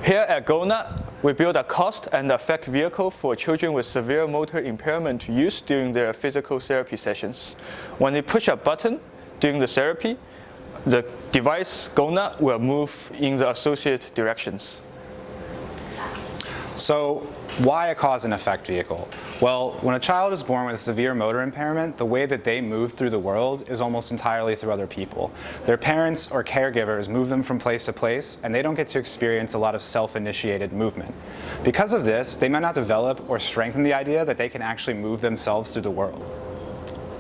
Here at GoNut, we build a cause and effect vehicle for children with severe motor impairment to use during their physical therapy sessions. When they push a button during the therapy, the device GoNut will move in the associated directions. So why a cause and effect vehicle? Well, when a child is born with severe motor impairment, the way that they move through the world is almost entirely through other people. Their parents or caregivers move them from place to place, and they don't get to experience a lot of self-initiated movement. Because of this, they might not develop or strengthen the idea that they can actually move themselves through the world.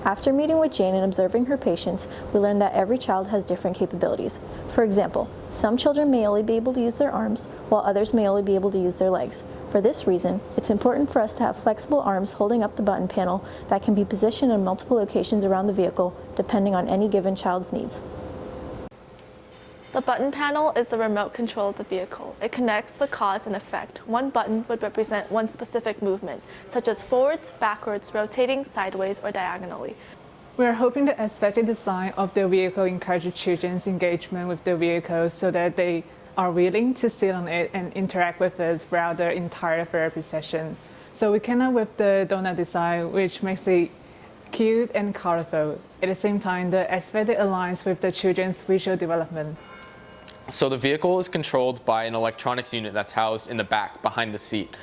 After meeting with Jane and observing her patients, we learned that every child has different capabilities. For example, some children may only be able to use their arms, while others may only be able to use their legs. For this reason, it's important for us to have flexible arms holding up the button panel that can be positioned in multiple locations around the vehicle, depending on any given child's needs. The button panel is the remote control of the vehicle. It connects the cause and effect. One button would represent one specific movement, such as forwards, backwards, rotating, sideways, or diagonally. We are hoping the aesthetic design of the vehicle encourages children's engagement with the vehicle so that they are willing to sit on it and interact with it throughout the entire therapy session. So we came up with the donut design, which makes it cute and colorful. At the same time, the aesthetic aligns with the children's visual development. So the vehicle is controlled by an electronics unit that's housed in the back behind the seat.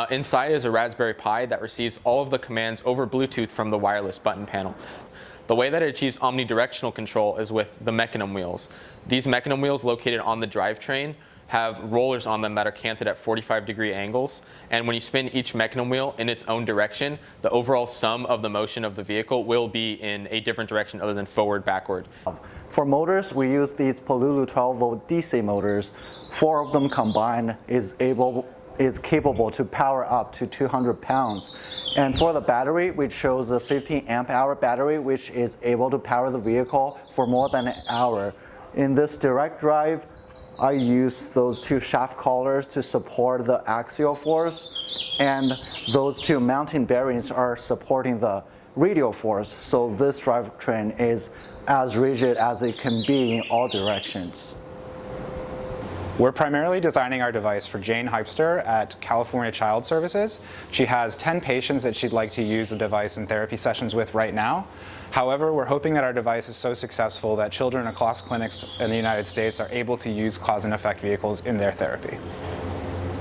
Inside is a Raspberry Pi that receives all of the commands over Bluetooth from the wireless button panel. The way that it achieves omnidirectional control is with the mechanism wheels. These mechanism wheels located on the drivetrain have rollers on them that are canted at 45-degree angles, and when you spin each mechanism wheel in its own direction, the overall sum of the motion of the vehicle will be in a different direction other than forward, backward. For motors, we use these Polulu 12-volt DC motors. 4 of them combined is capable to power up to 200 pounds. And for the battery, we chose a 15 amp hour battery, which is able to power the vehicle for more than an hour. In this direct drive, I use those 2 shaft collars to support the axial force, and those 2 mounting bearings are supporting the radial force, so this drivetrain is as rigid as it can be in all directions. We're primarily designing our device for Jane Hypster at California Child Services. She has 10 patients that she'd like to use the device in therapy sessions with right now. However, we're hoping that our device is so successful that children across clinics in the United States are able to use cause and effect vehicles in their therapy.